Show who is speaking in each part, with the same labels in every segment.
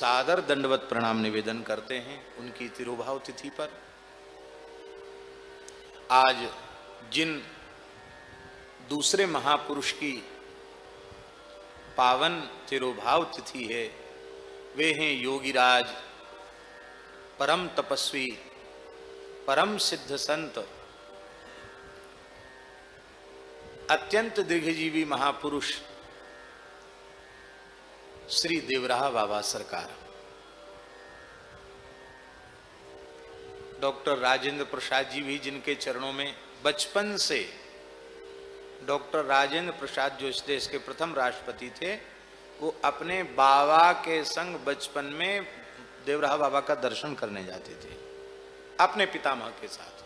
Speaker 1: सादर दंडवत प्रणाम निवेदन करते हैं उनकी तिरुभाव तिथि पर। आज जिन दूसरे महापुरुष की पावन तिरुभाव तिथि है वे हैं योगीराज, परम तपस्वी, परम सिद्ध संत, अत्यंत दीर्घजीवी महापुरुष श्री देवराहा बाबा सरकार। डॉक्टर राजेंद्र प्रसाद जी भी जिनके चरणों में बचपन से, डॉक्टर राजेंद्र प्रसाद जो इस देश के प्रथम राष्ट्रपति थे, वो अपने बाबा के संग बचपन में देवराहा बाबा का दर्शन करने जाते थे अपने पितामह के साथ।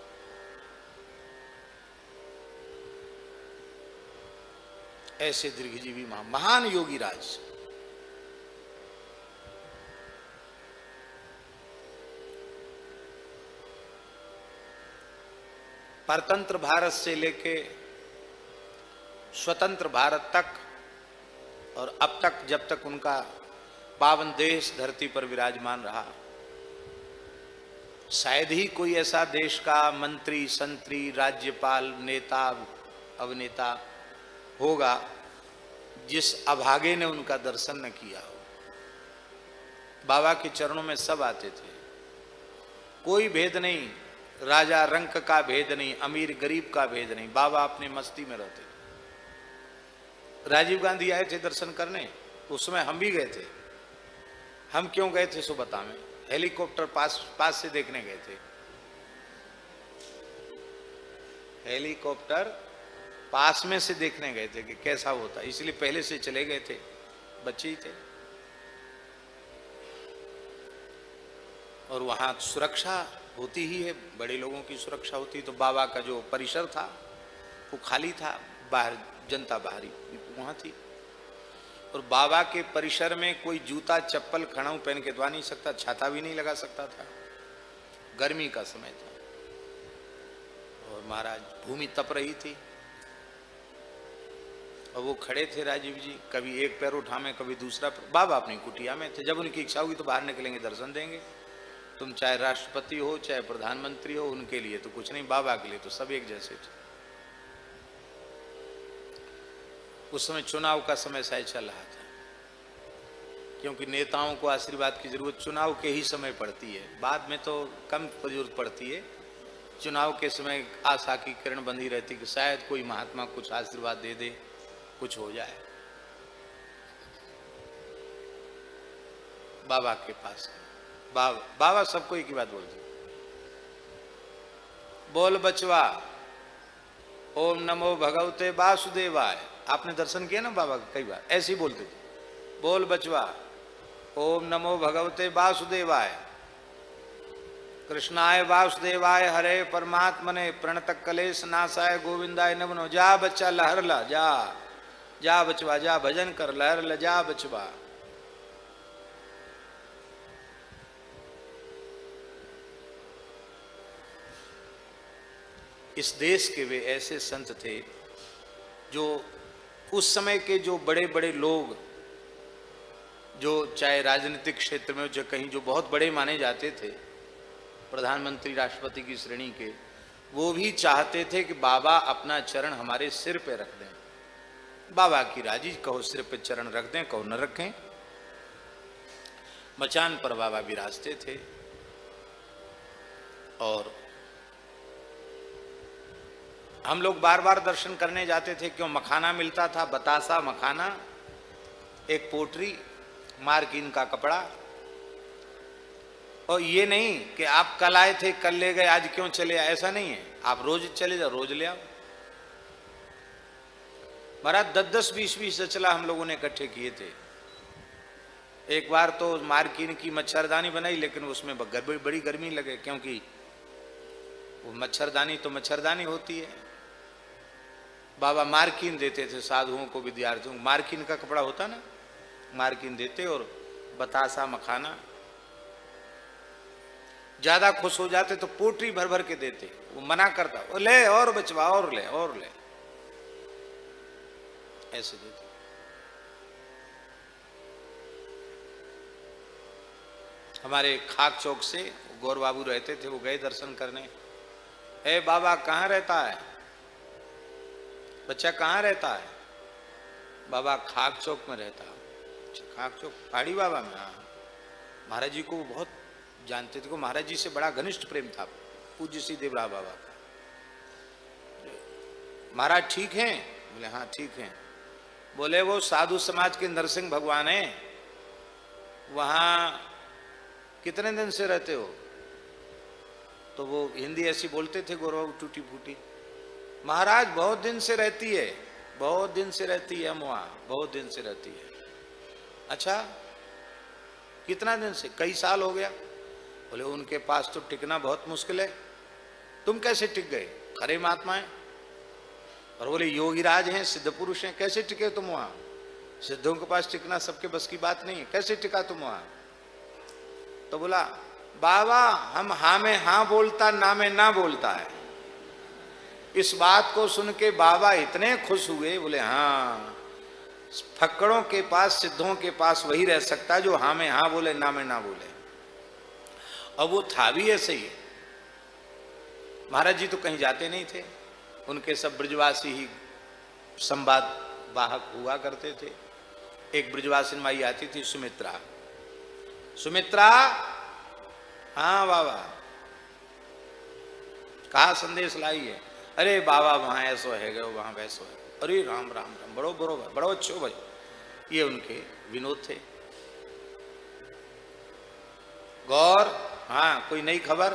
Speaker 1: ऐसे दीर्घजीवी महान योगी राज। परतंत्र भारत से लेके स्वतंत्र भारत तक और अब तक जब तक उनका पावन देश धरती पर विराजमान रहा, शायद ही कोई ऐसा देश का मंत्री, संतरी, राज्यपाल, नेता, अभिनेता होगा जिस अभागे ने उनका दर्शन न किया हो। बाबा के चरणों में सब आते थे, कोई भेद नहीं, राजा रंक का भेद नहीं, अमीर गरीब का भेद नहीं, बाबा अपनी मस्ती में रहते थे। राजीव गांधी आए थे दर्शन करने, उस समय हम भी गए थे। हम क्यों गए थे सो बता मैं, हेलीकॉप्टर पास से देखने गए थे। हेलीकॉप्टर पास में से देखने गए थे कि कैसा होता, इसलिए पहले से चले गए थे, बच्चे ही थे। और वहां सुरक्षा होती ही है, बड़े लोगों की सुरक्षा होती। तो बाबा का जो परिसर था वो खाली था, बाहर जनता बाहरी वहां थी। और बाबा के परिसर में कोई जूता चप्पल खड़ाऊ पहन के तो आ नहीं सकता, छाता भी नहीं लगा सकता था, गर्मी का समय था। और महाराज भूमि तप रही थी और वो खड़े थे राजीव जी, कभी एक पैर उठावे कभी दूसरा। बाबा अपनी कुटिया में थे, जब उनकी इच्छा होगी तो बाहर निकलेंगे, दर्शन देंगे। तुम चाहे राष्ट्रपति हो चाहे प्रधानमंत्री हो, उनके लिए तो कुछ नहीं, बाबा के लिए तो सब एक जैसे थे। उस समय चुनाव का समय शायद चल रहा था, क्योंकि नेताओं को आशीर्वाद की जरूरत चुनाव के ही समय पड़ती है, बाद में तो कम जरूरत पड़ती है। चुनाव के समय आशा की किरण बंधी रहती कि शायद कोई महात्मा कुछ आशीर्वाद दे दे, कुछ हो जाए। बाबा के पास बाबा सबको एक ही बात बोलते, बोल बचवा, ओम नमो भगवते वासुदेवाय। आपने दर्शन किया ना बाबा का, कई बार ऐसे ही बोलते थे, बोल बचवा, ओम नमो भगवते वासुदेवाय, कृष्णाय वासुदेवाय, हरे परमात्मने, प्रणत कलेश नाशाय, गोविंदाय नमो। जा बच्चा लहर ला, जा जा बचवा, जा भजन कर, लहर ला, जा बचवा। इस देश के वे ऐसे संत थे जो उस समय के जो बड़े बड़े लोग, जो चाहे राजनीतिक क्षेत्र में जो कहीं जो बहुत बड़े माने जाते थे, प्रधानमंत्री राष्ट्रपति की श्रेणी के, वो भी चाहते थे कि बाबा अपना चरण हमारे सिर पे रख दें। बाबा की राजी, कहो सिर पे चरण रख दें, कहो न रखें। मचान पर बाबा विराजते थे। और हम लोग बार बार दर्शन करने जाते थे, क्यों? मखाना मिलता था, बतासा मखाना, एक पोटरी, मार्किन का कपड़ा। और ये नहीं कि आप कल आए थे कल ले गए, आज क्यों चले आए, ऐसा नहीं है। आप रोज चले जाओ, रोज ले आओ। महाराज 10-10, 20-20 चला हम लोगों ने इकट्ठे किए थे। एक बार तो मार्किन की मच्छरदानी बनाई, लेकिन उसमें बड़ी गर्मी लगे, क्योंकि वो मच्छरदानी तो मच्छरदानी होती है। बाबा मार्किन देते थे साधुओं को, विद्यार्थियों को। मार्किन का कपड़ा होता ना, मार्किन देते, और बतासा मखाना। ज्यादा खुश हो जाते तो पोटरी भर भर के देते, वो मना करता, वो ले और बचवा, और ले और ले, ऐसे देते। हमारे खाक चौक से गौर बाबू रहते थे, वो गए दर्शन करने। ए बाबा कहाँ रहता है, बच्चा कहाँ रहता है? बाबा खाक चौक में रहता। अच्छा खाक चौक, पहाड़ी बाबा में? हाँ। महाराज जी को वो बहुत जानते थे, को महाराज जी से बड़ा घनिष्ठ प्रेम था पूज्य श्री देवरा बाबा का। महाराज ठीक हैं? बोले हाँ ठीक हैं। बोले वो साधु समाज के नरसिंह भगवान हैं, वहां कितने दिन से रहते हो? तो वो हिंदी ऐसी बोलते थे गौरव टूटी फूटी। महाराज बहुत दिन से रहती है, बहुत दिन से रहती है, हम वहां बहुत दिन से रहती है। अच्छा कितना दिन से? कई साल हो गया। बोले उनके पास तो टिकना बहुत मुश्किल है, तुम कैसे टिक गए? खरे महात्मा है। और बोले योगीराज हैं, सिद्ध पुरुष हैं, कैसे टिके तुम वहां? सिद्धों के पास टिकना सबके बस की बात नहीं है, कैसे टिका तुम वहां? तो बोला बाबा हम हाँ में हाँ बोलता, ना में ना बोलता है। इस बात को सुन के बाबा इतने खुश हुए, बोले हाँ फक्कड़ों के पास, सिद्धों के पास वही रह सकता है जो हाँ में हाँ बोले, ना में ना बोले। अब वो था भी ऐसे ही। महाराज जी तो कहीं जाते नहीं थे, उनके सब ब्रजवासी ही संवाद वाहक हुआ करते थे। एक ब्रजवासिन माई आती थी सुमित्रा। सुमित्रा, हाँ बाबा कहा संदेश लाई है? अरे बाबा वहां ऐसो है गए, वहां वैसो है। अरे राम राम राम, बड़ो बरोबर, बड़ो अच्छो भाई। ये उनके विनोद थे। गौर, हाँ कोई नई खबर?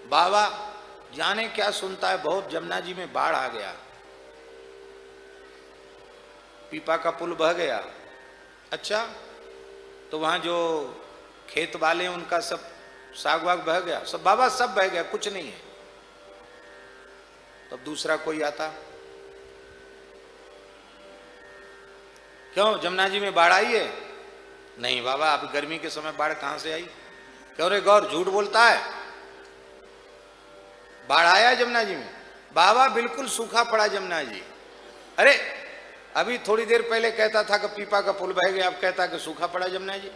Speaker 1: बाबा जाने क्या सुनता है, बहुत जमुना जी में बाढ़ आ गया, पीपा का पुल बह गया। अच्छा तो वहां जो खेत वाले उनका सब साग वाग बह गया? सब बाबा सब बह गया, कुछ नहीं है। तब दूसरा कोई आता, क्यों जमुना जी में बाढ़ आई है? नहीं बाबा अब गर्मी के समय बाढ़ कहां से आई? क्यों रे गौर झूठ बोलता है, बाढ़ आया जमुना जी में? बाबा बिल्कुल सूखा पड़ा जमुना जी। अरे अभी थोड़ी देर पहले कहता था कि पीपा का पुल बह गया, अब कहता कि सूखा पड़ा जमुना जी।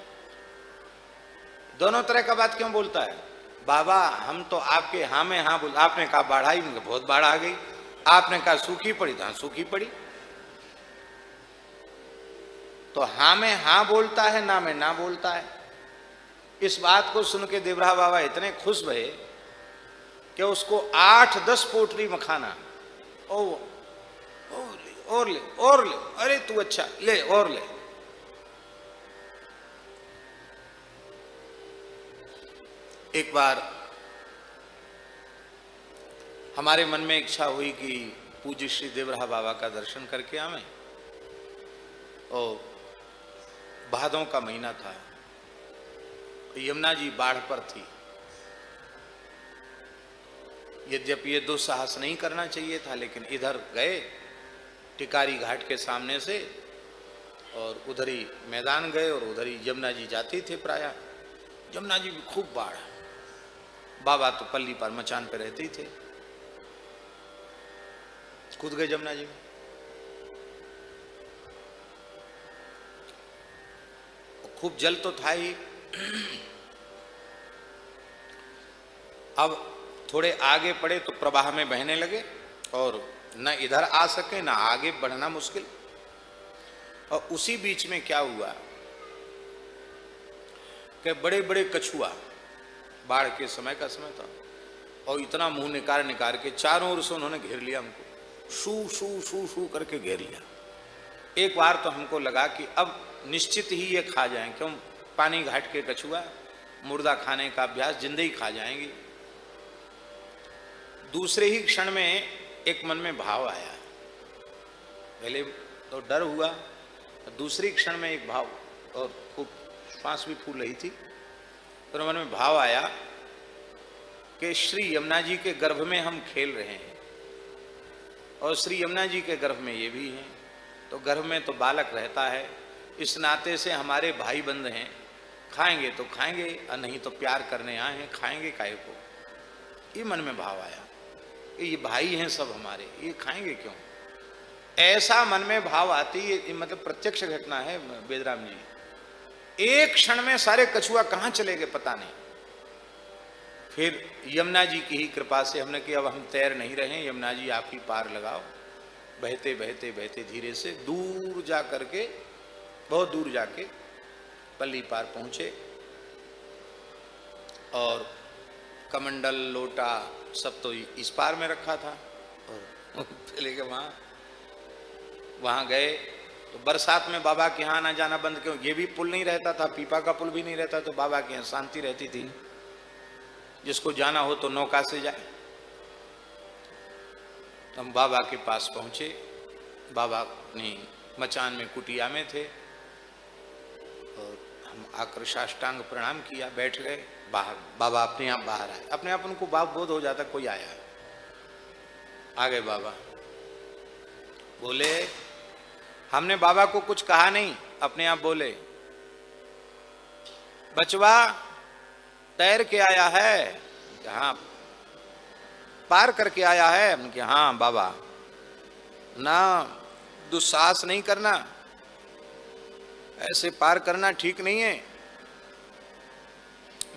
Speaker 1: दोनों तरह का बात क्यों बोलता है? बाबा हम तो आपके हाँ में हाँ बोल, आपने कहा बाढ़ आई, बहुत बाढ़ आ गई। आपने कहा सूखी पड़ी, तो हाँ सूखी पड़ी। तो हाँ में हाँ बोलता है, ना में ना बोलता है। इस बात को सुन के देवरा बाबा इतने खुश भये कि उसको 8-10 पोटली मखाना, और ले और ले, अरे तू अच्छा ले और ले। एक बार हमारे मन में इच्छा हुई कि पूज्य श्री देवरा बाबा का दर्शन करके आवे। और भादों का महीना था, यमुना जी बाढ़ पर थी। यद्यपि ये दुस्साहस नहीं करना चाहिए था, लेकिन इधर गए टिकारी घाट के सामने से और उधर ही मैदान गए और उधर ही यमुना जी जाती थे प्रायः। यमुना जी में खूब बाढ़। बाबा तो पल्ली पर मचान पे रहते ही थे, कूद गए यमुना जी में। खूब जल तो था ही। अब थोड़े आगे पड़े तो प्रवाह में बहने लगे और न इधर आ सके न आगे बढ़ना मुश्किल। और उसी बीच में क्या हुआ कि बड़े बड़े कछुआ, बाढ़ के समय का समय था, और इतना मुंह निकार निकार के चारों ओर से उन्होंने घेर लिया हमको, शू शू शू शू करके घेर लिया। एक बार तो हमको लगा कि अब निश्चित ही ये खा जाएं, क्यों पानी घाट के कछुआ मुर्दा खाने का अभ्यास, जिंदगी खा जाएंगी। दूसरे ही क्षण में एक मन में भाव आया, पहले तो डर हुआ, दूसरे क्षण में एक भाव, और खूब सांस भी फूल रही थी, तो मन में भाव आया कि श्री यमुना जी के गर्भ में हम खेल रहे हैं और श्री यमुना जी के गर्भ में ये भी हैं, तो गर्भ में तो बालक रहता है, इस नाते से हमारे भाई बंद हैं, खाएंगे तो खाएंगे और नहीं तो प्यार करने आए हैं, खाएंगे काहे को। ये मन में भाव आया कि ये भाई हैं सब हमारे, ये खाएंगे क्यों। ऐसा मन में भाव आती है, मतलब प्रत्यक्ष घटना है बेदराम जी। एक क्षण में सारे कछुआ कहां चले गए पता नहीं। फिर यमुना जी की ही कृपा से हमने कि अब हम तैर नहीं रहे, यमुना जी आप ही पार लगाओ। बहते बहते बहते धीरे से दूर जा करके, बहुत दूर जाके पल्ली पार पहुंचे और कमंडल लोटा सब तो इस पार में रखा था और चले गए वहां गए तो बरसात में बाबा के यहाँ आना जाना बंद क्यों, ये भी पुल नहीं रहता था, पीपा का पुल भी नहीं रहता, तो बाबा के यहाँ शांति रहती थी, जिसको जाना हो तो नौका से जाए। तो हम बाबा के पास पहुंचे, बाबा अपनी मचान में कुटिया में थे और हम आकर साष्टांग प्रणाम किया, बैठ गए। बाहर बाबा अपने आप बाहर आए, अपने आप उनको भाव बोध हो जाता कोई आया है। आ गए बाबा, बोले हमने बाबा को कुछ कहा नहीं, अपने आप बोले बचवा तैर के आया है? हाँ। पार करके आया है? हमने कहा हाँ बाबा। ना दुस्साहस नहीं करना, ऐसे पार करना ठीक नहीं है,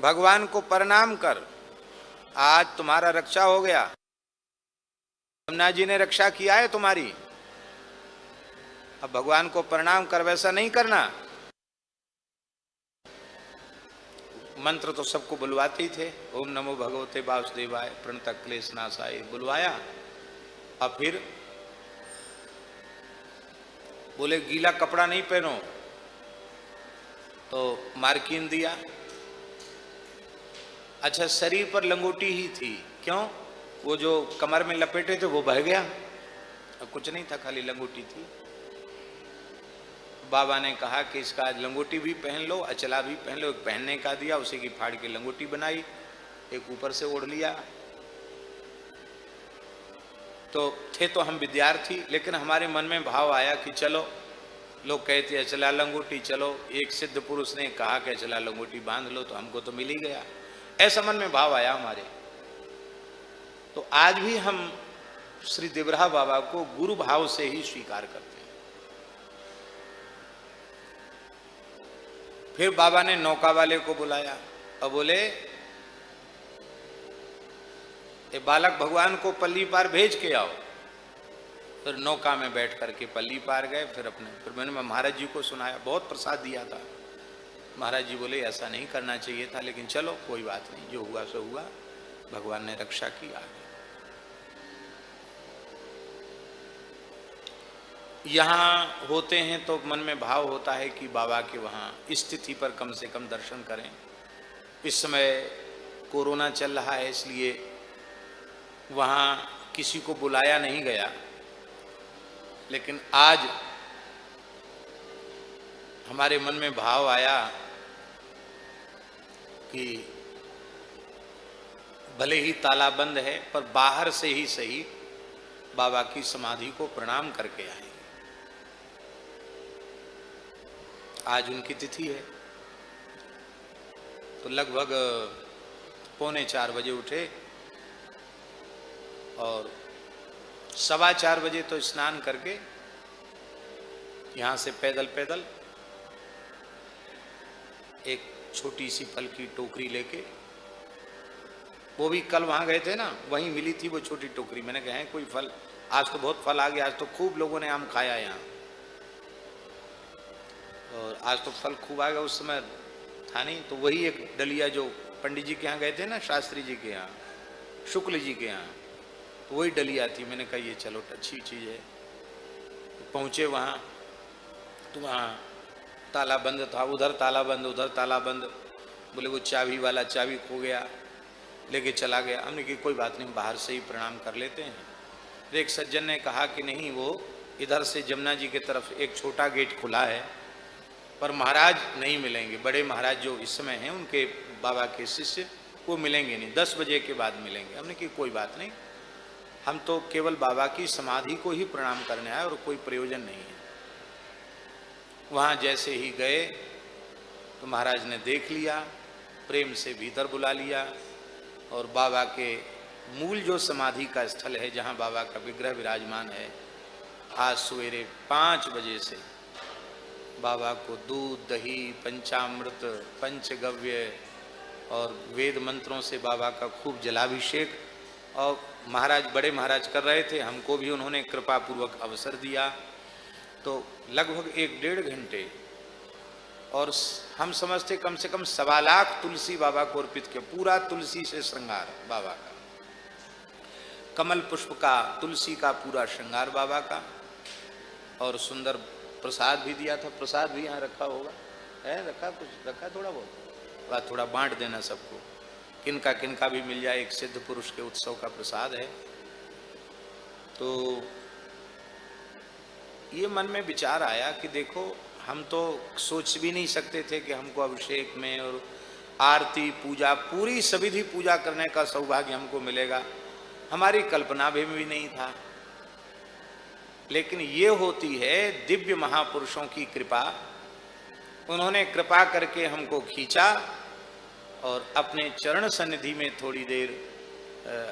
Speaker 1: भगवान को प्रणाम कर, आज तुम्हारा रक्षा हो गया, यमुना जी ने रक्षा किया है तुम्हारी, अब भगवान को प्रणाम कर, वैसा नहीं करना। मंत्र तो सबको बुलवाते ही थे, ओम नमो भगवते वासुदेवाय प्रणत क्लेश नाशाय बुलवाया। अब फिर बोले गीला कपड़ा नहीं पहनो, तो मार्किन दिया। अच्छा शरीर पर लंगोटी ही थी, क्यों? वो जो कमर में लपेटे थे वो बह गया, अब कुछ नहीं था, खाली लंगोटी थी। बाबा ने कहा कि इसका आज लंगोटी भी पहन लो, अचला भी पहन लो। एक पहनने का दिया, उसी की फाड़ के लंगोटी बनाई, एक ऊपर से ओढ़ लिया। तो थे तो हम विद्यार्थी, लेकिन हमारे मन में भाव आया कि चलो, लोग कहते अचला लंगोटी, चलो एक सिद्ध पुरुष ने कहा कि अचला लंगोटी बांध लो, तो हमको तो मिल ही गया, ऐसा मन में भाव आया हमारे। तो आज भी हम श्री देवराहा बाबा को गुरु भाव से ही स्वीकार करते हैं। फिर बाबा ने नौका वाले को बुलाया और बोले ये बालक भगवान को पल्ली पार भेज के आओ। फिर नौका में बैठ करके पल्ली पार गए। फिर मैंने महाराज जी को सुनाया, बहुत प्रसाद दिया था। महाराज जी बोले ऐसा नहीं करना चाहिए था, लेकिन चलो कोई बात नहीं, जो हुआ सो हुआ, भगवान ने रक्षा की। आगे यहाँ होते हैं तो मन में भाव होता है कि बाबा के वहाँ स्थिति पर कम से कम दर्शन करें। इस समय कोरोना चल रहा है, इसलिए वहाँ किसी को बुलाया नहीं गया, लेकिन आज हमारे मन में भाव आया कि भले ही ताला बंद है, पर बाहर से ही सही बाबा की समाधि को प्रणाम करके आए। आज उनकी तिथि है, तो लगभग 3:45 बजे उठे और 4:15 बजे तो स्नान करके यहाँ से पैदल पैदल एक छोटी सी फल की टोकरी लेके, वो भी कल वहाँ गए थे ना, वहीं मिली थी वो छोटी टोकरी। मैंने कहा है कोई फल, आज तो बहुत फल आ गया, आज तो खूब लोगों ने आम खाया यहाँ, और आज तो फल खूब आ गया, उस समय था नहीं। तो वही एक डलिया जो पंडित जी के यहाँ गए थे ना, शास्त्री जी के यहाँ, शुक्ल जी के यहाँ, तो वही डलिया थी। मैंने कहा ये चलो अच्छी चीज़ है। तो पहुँचे वहाँ, तो वहाँ ताला बंद था, उधर ताला बंद, उधर ताला बंद। बोले वो चाबी वाला चाबी खो गया, लेके चला गया। हमने कि कोई बात नहीं, बाहर से ही प्रणाम कर लेते हैं। फिर एक सज्जन ने कहा कि नहीं, वो इधर से जमुना जी की तरफ एक छोटा गेट खुला है, पर महाराज नहीं मिलेंगे, बड़े महाराज जो इस समय हैं उनके बाबा के शिष्य, वो मिलेंगे नहीं, 10 बजे के बाद मिलेंगे। हमने कि कोई बात नहीं, हम तो केवल बाबा की समाधि को ही प्रणाम करने आए और कोई प्रयोजन नहीं है। वहाँ जैसे ही गए तो महाराज ने देख लिया, प्रेम से भीतर बुला लिया, और बाबा के मूल जो समाधि का स्थल है, जहाँ बाबा का विग्रह विराजमान है, आज सवेरे 5 बजे से बाबा को दूध दही पंचामृत पंचगव्य और वेद मंत्रों से बाबा का खूब जलाभिषेक, और महाराज बड़े महाराज कर रहे थे, हमको भी उन्होंने कृपा पूर्वक अवसर दिया। तो लगभग 1-1.5 घंटे, और हम समझते कम से कम 1.25 लाख तुलसी बाबा को अर्पित किया। पूरा तुलसी से श्रृंगार बाबा का, कमल पुष्प का, तुलसी का पूरा श्रृंगार बाबा का, और सुंदर प्रसाद भी दिया था। प्रसाद भी यहाँ रखा होगा, है रखा, कुछ रखा थोड़ा बहुत, वह थोड़ा बांट देना सबको, किनका किनका भी मिल जाए। एक सिद्ध पुरुष के उत्सव का प्रसाद है। तो ये मन में विचार आया कि देखो, हम तो सोच भी नहीं सकते थे कि हमको अभिषेक में और आरती पूजा, पूरी सविधि पूजा करने का सौभाग्य हमको मिलेगा, हमारी कल्पना भी नहीं था। लेकिन ये होती है दिव्य महापुरुषों की कृपा। उन्होंने कृपा करके हमको खींचा और अपने चरण सन्निधि में थोड़ी देर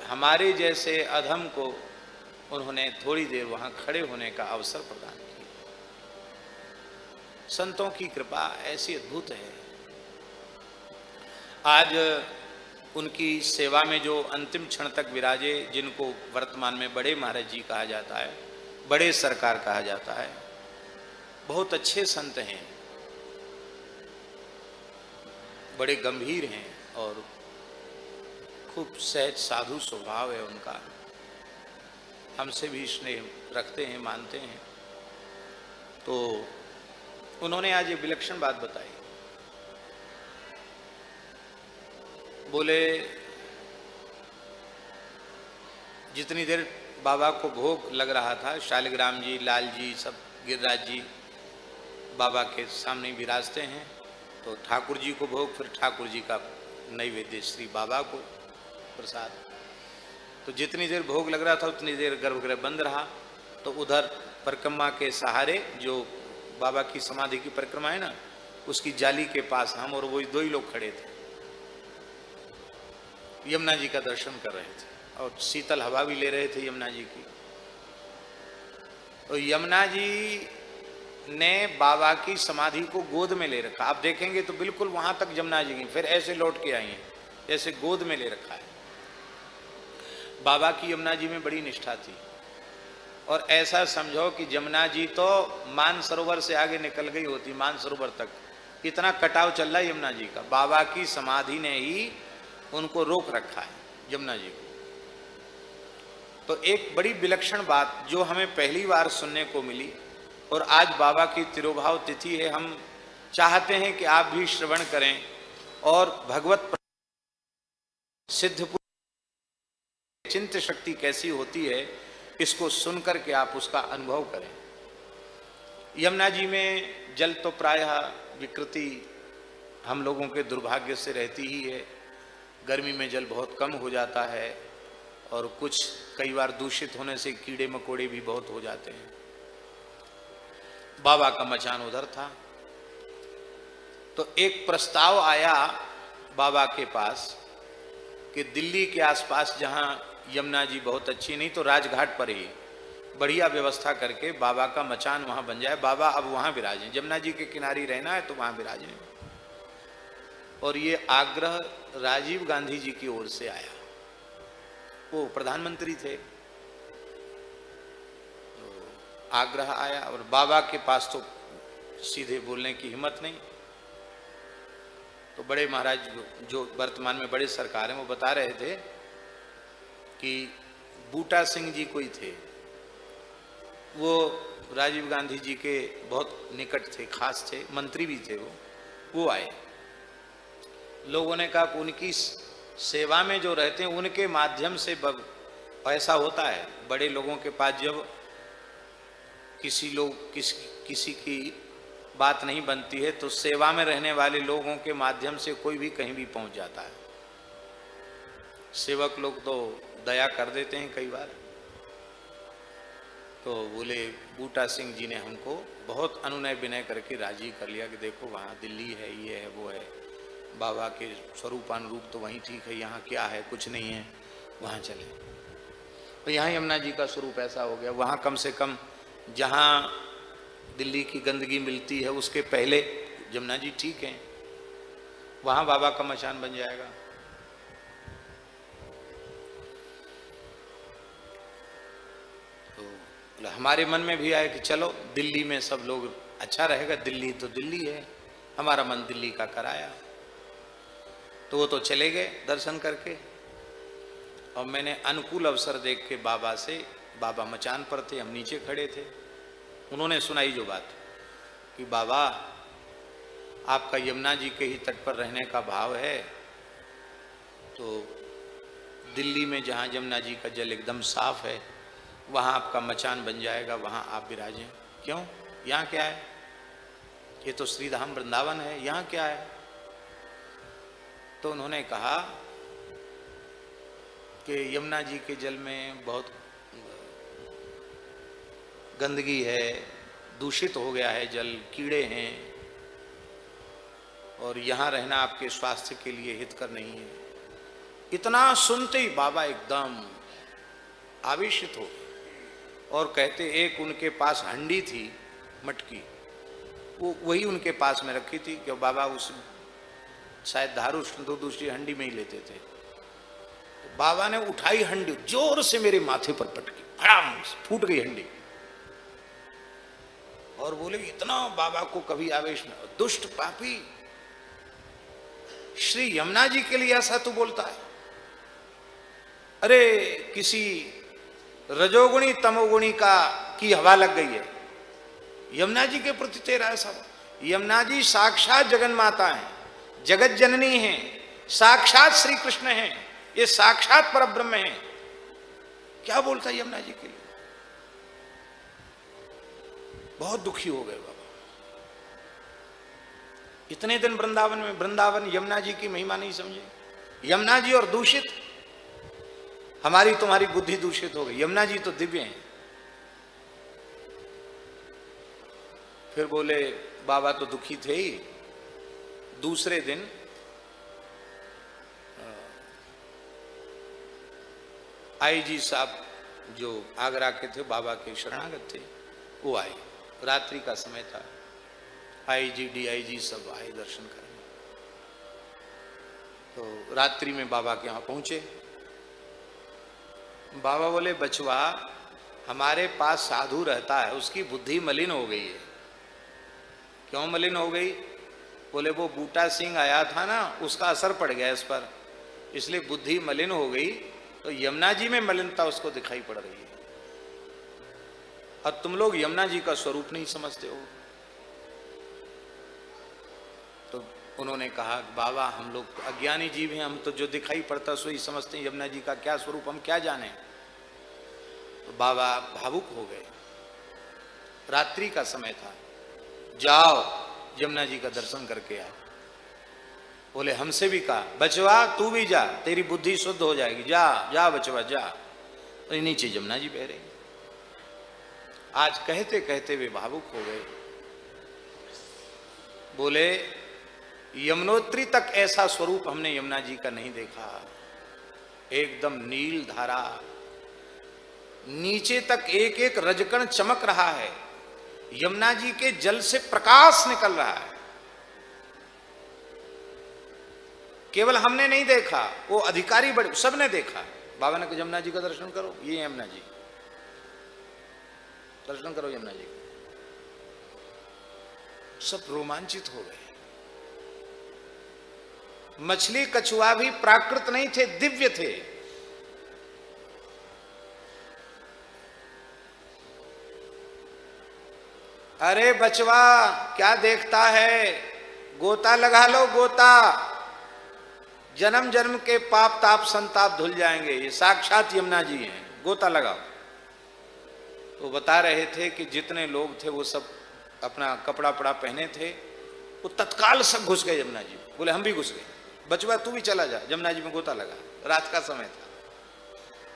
Speaker 1: हमारे जैसे अधम को उन्होंने थोड़ी देर वहां खड़े होने का अवसर प्रदान किया। संतों की कृपा ऐसी अद्भुत है। आज उनकी सेवा में जो अंतिम क्षण तक विराजे, जिनको वर्तमान में बड़े महाराज जी कहा जाता है, बड़े सरकार कहा जाता है, बहुत अच्छे संत हैं, बड़े गंभीर हैं और खूब सहज साधु स्वभाव है उनका। हमसे भी स्नेह रखते हैं, मानते हैं। तो उन्होंने आज ये विलक्षण बात बताई। बोले जितनी देर बाबा को भोग लग रहा था, शालिग्राम जी, लाल जी, सब गिरिराज जी बाबा के सामने विराजते हैं। तो ठाकुर जी को भोग, फिर ठाकुर जी का नैवेद्य श्री बाबा को प्रसाद। तो जितनी देर भोग लग रहा था उतनी देर गर्भगृह बंद रहा। तो उधर परिक्रमा के सहारे, जो बाबा की समाधि की परिक्रमा है ना, उसकी जाली के पास हम और वो 2 ही लोग खड़े थे। यमुना जी का दर्शन कर रहे थे और शीतल हवा भी ले रहे थे यमुना जी की। तो यमुना जी ने बाबा की समाधि को गोद में ले रखा। आप देखेंगे तो बिल्कुल वहां तक यमुना जी गई, फिर ऐसे लौट के आई हैं, जैसे गोद में ले रखा है। बाबा की यमुना जी में बड़ी निष्ठा थी। और ऐसा समझो कि यमुना जी तो मानसरोवर से आगे निकल गई होती, मानसरोवर तक इतना कटाव चल रहा है यमुना जी का। बाबा की समाधि ने ही उनको रोक रखा है, यमुना जी को। तो एक बड़ी विलक्षण बात जो हमें पहली बार सुनने को मिली, और आज बाबा की तिरोभाव तिथि है, हम चाहते हैं कि आप भी श्रवण करें और भगवत सिद्ध चिंत शक्ति कैसी होती है इसको सुनकर के आप उसका अनुभव करें। यमुना जी में जल तो प्रायः विकृति हम लोगों के दुर्भाग्य से रहती ही है। गर्मी में जल बहुत कम हो जाता है और कुछ कई बार दूषित होने से कीड़े मकोड़े भी बहुत हो जाते हैं। बाबा का मचान उधर था। तो एक प्रस्ताव आया बाबा के पास कि दिल्ली के आसपास जहां यमुना जी बहुत अच्छी, नहीं तो राजघाट पर ही बढ़िया व्यवस्था करके बाबा का मचान वहां बन जाए। बाबा अब वहां विराजें, यमुना जी के किनारे रहना है तो वहां विराजें। और ये आग्रह राजीव गांधी जी की ओर से आया, वो प्रधानमंत्री थे। तो आग्रह आया और बाबा के पास तो सीधे बोलने की हिम्मत नहीं। तो बड़े महाराज जो वर्तमान में बड़े सरकार हैं, वो बता रहे थे कि बूटा सिंह जी कोई थे, वो राजीव गांधी जी के बहुत निकट थे, खास थे, मंत्री भी थे वो आए। लोगों ने कहा कि उनकी सेवा में जो रहते हैं उनके माध्यम से ऐसा होता है, बड़े लोगों के पास जब किसी की बात नहीं बनती है तो सेवा में रहने वाले लोगों के माध्यम से कोई भी कहीं भी पहुंच जाता है। सेवक लोग तो दया कर देते हैं कई बार। तो बोले बूटा सिंह जी ने हमको बहुत अनुनय विनय करके राजी कर लिया कि देखो वहाँ दिल्ली है, ये है, वो है, बाबा के स्वरूपानुरूप तो वहीं ठीक है, यहाँ क्या है, कुछ नहीं है, वहाँ चले। तो यहाँ यमुना जी का स्वरूप ऐसा हो गया, वहाँ कम से कम जहाँ दिल्ली की गंदगी मिलती है उसके पहले यमुना जी ठीक हैं, वहां बाबा का मचान बन जाएगा। तो हमारे मन में भी आया कि चलो दिल्ली में सब लोग अच्छा रहेगा, दिल्ली तो दिल्ली है, हमारा मन दिल्ली का कराया। तो वो तो चले गए दर्शन करके, और मैंने अनुकूल अवसर देख के बाबा से, बाबा मचान पर थे, हम नीचे खड़े थे, उन्होंने सुनाई जो बात कि बाबा आपका यमुना जी के ही तट पर रहने का भाव है, तो दिल्ली में जहाँ यमुना जी का जल एकदम साफ है वहाँ आपका मचान बन जाएगा, वहाँ आप विराजें। क्यों, यहाँ क्या है, ये तो श्रीधाम वृंदावन है, यहाँ क्या है? तो उन्होंने कहा कि यमुना जी के जल में बहुत गंदगी है, दूषित हो गया है जल, कीड़े हैं, और यहाँ रहना आपके स्वास्थ्य के लिए हितकर नहीं है। इतना सुनते ही बाबा एकदम आवेशित हो और कहते, एक उनके पास हंडी थी मटकी, वो वही उनके पास में रखी थी, क्यों बाबा उस शायद धारू तो दूसरी हंडी में ही लेते थे। तो बाबा ने उठाई हंडी, जोर से मेरे माथे पर पटकी, फटाम फूट गई हंडी, और बोले इतना बाबा को कभी आवेश में, दुष्ट पापी, श्री यमुना जी के लिए ऐसा तू बोलता है? अरे किसी रजोगुणी तमोगुणी की हवा लग गई है, यमुना जी के प्रति तेरा ऐसा? यमुना जी साक्षात जगन माता है, जगत जननी है, साक्षात श्री कृष्ण है, ये साक्षात परब्रह्म है, क्या बोलता है यमुना जी के लिए? बहुत दुखी हो गए बाबा। इतने दिन वृंदावन में, वृंदावन यमुना जी की महिमा नहीं समझे, यमुना जी और दूषित, हमारी तुम्हारी बुद्धि दूषित हो गई, यमुना जी तो दिव्य हैं। फिर बोले बाबा तो दुखी थे ही। दूसरे दिन आईजी साहब जो आगरा के थे, बाबा के शरणागत थे, वो आए, रात्रि का समय था, आईजी डीआईजी सब आए दर्शन करने। तो रात्रि में बाबा के यहाँ पहुंचे। बाबा बोले, बचवा हमारे पास साधु रहता है, उसकी बुद्धि मलिन हो गई है। क्यों मलिन हो गई? बोले वो बूटा सिंह आया था ना, उसका असर पड़ गया इस पर, इसलिए बुद्धि मलिन हो गई। तो यमुना जी में मलिनता उसको दिखाई पड़ रही है, और तुम लोग यमुना जी का स्वरूप नहीं समझते हो। तो उन्होंने कहा, बाबा हम लोग अज्ञानी जीव हैं, हम तो जो दिखाई पड़ता सो ही समझते हैं, यमुना जी का क्या स्वरूप हम क्या जाने। तो बाबा भावुक हो गए। रात्रि का समय था, जाओ यमुना जी का दर्शन करके आओ। बोले हमसे भी कहा, बचवा तू भी जा, तेरी बुद्धि शुद्ध हो जाएगी, जा जा बचवा जा। तो नीचे यमुना जी बह रही। आज कहते कहते वे भावुक हो गए। बोले यमुनोत्री तक ऐसा स्वरूप हमने यमुना जी का नहीं देखा, एकदम नील धारा, नीचे तक एक एक रजकण चमक रहा है, यमुना जी के जल से प्रकाश निकल रहा है। केवल हमने नहीं देखा, वो अधिकारी बड़े सबने देखा। बाबा ने कहा यमुना जी का दर्शन करो, ये यमुना जी, दर्शन करो यमुना जी। सब रोमांचित हो गए। मछली कछुआ भी प्राकृत नहीं थे, दिव्य थे। अरे बचवा क्या देखता है, गोता लगा लो गोता, जन्म जन्म के पाप ताप संताप धुल जाएंगे, ये साक्षात यमुना जी हैं, गोता लगाओ। तो बता रहे थे कि जितने लोग थे वो सब अपना कपड़ा पड़ा पहने थे, वो तत्काल सब घुस गए यमुना जी। बोले हम भी घुस गए, बचवा तू भी चला जा, यमुना जी में गोता लगा। रात का समय था,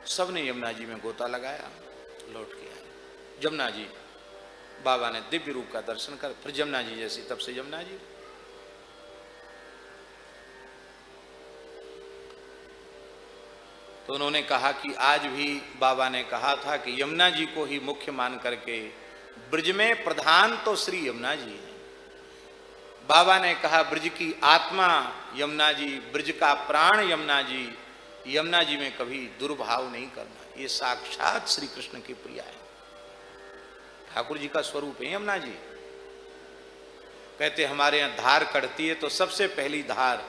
Speaker 1: सब ने यमुना जी में गोता लगाया, लौट के आए। यमुना जी, बाबा ने दिव्य रूप का दर्शन कर, फिर यमुना जी जैसी तब से यमुना जी। तो उन्होंने कहा कि आज भी बाबा ने कहा था कि यमुना जी को ही मुख्य मान करके ब्रज में प्रधान तो श्री यमुना जी हैं। बाबा ने कहा ब्रज की आत्मा यमुना जी, ब्रज का प्राण यमुना जी, यमुना जी में कभी दुर्भाव नहीं करना। ये साक्षात श्री कृष्ण की प्रिया है, ठाकुर जी का स्वरूप है यमुना जी। कहते हमारे यहाँ धार कढ़ती है तो सबसे पहली धार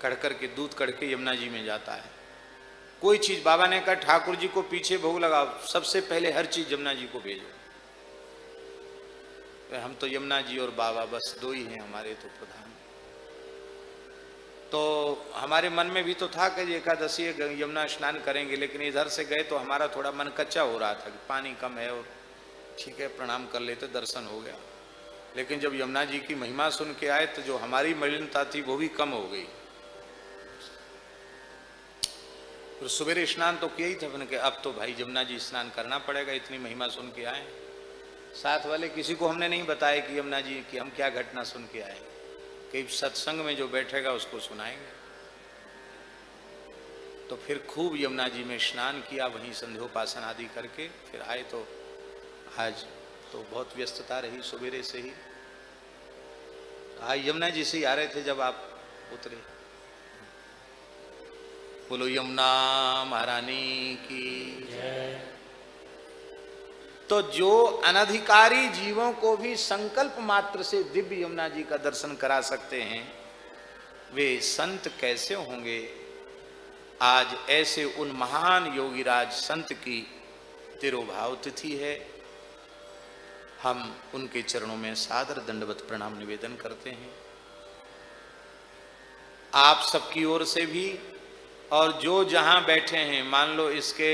Speaker 1: कढ़ करके दूध कढ़ के यमुना जी में जाता है। कोई चीज बाबा ने कहा ठाकुर जी को पीछे भोग लगाओ, सबसे पहले हर चीज यमुना जी को भेजो। हम तो यमुना जी और बाबा बस दो ही हैं हमारे तो प्रधान। तो हमारे मन में भी तो था कि एकादशी यमुना स्नान करेंगे, लेकिन इधर से गए तो हमारा थोड़ा मन कच्चा हो रहा था कि पानी कम है और ठीक है प्रणाम कर लेते, दर्शन हो गया। लेकिन जब यमुना जी की महिमा सुन के आए तो जो हमारी मलिनता थी वो भी कम हो गई। तो सवेरे स्नान तो किया ही था मैंने कि अब तो भाई यमुना जी स्नान करना पड़ेगा, इतनी महिमा सुन के आए। साथ वाले किसी को हमने नहीं बताया कि यमुना जी की हम क्या घटना सुन के आए, कि सत्संग में जो बैठेगा उसको सुनाएंगे। तो फिर खूब यमुना जी में स्नान किया, वहीं संध्योपासन आदि करके फिर आए। तो आज तो बहुत व्यस्तता रही सवेरे से ही। आज यमुना जी से ही आ रहे थे जब आप उतरे। बोलो यमुना महारानी की जय। तो जो अनधिकारी जीवों को भी संकल्प मात्र से दिव्य यमुना जी का दर्शन करा सकते हैं, वे संत कैसे होंगे। आज ऐसे उन महान योगीराज संत की तिरुभाव तिथि है। हम उनके चरणों में सादर दंडवत प्रणाम निवेदन करते हैं। आप सबकी ओर से भी, और जो जहां बैठे हैं, मान लो इसके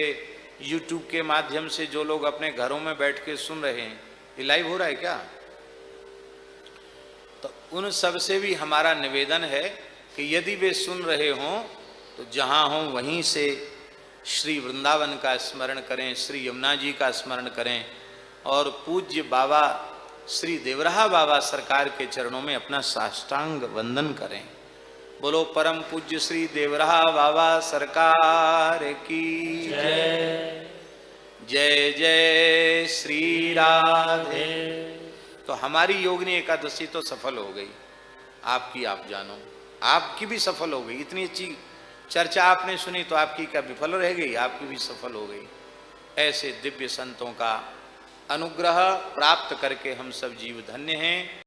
Speaker 1: YouTube के माध्यम से जो लोग अपने घरों में बैठ के सुन रहे हैं, ये लाइव हो रहा है क्या, तो उन सब से भी हमारा निवेदन है कि यदि वे सुन रहे हों तो जहां हों वहीं से श्री वृंदावन का स्मरण करें, श्री यमुना जी का स्मरण करें और पूज्य बाबा श्री देवराहा बाबा सरकार के चरणों में अपना साष्टांग वंदन करें। बोलो परम पूज्य श्री देवराहा बाबा सरकार की जय। जय जय श्री राधे। तो हमारी योगिनी एकादशी तो सफल हो गई, आपकी आप जानो, आपकी भी सफल हो गई। इतनी अच्छी चर्चा आपने सुनी तो आपकी क्या विफल रह गई, आपकी भी सफल हो गई। ऐसे दिव्य संतों का अनुग्रह प्राप्त करके हम सब जीव धन्य हैं।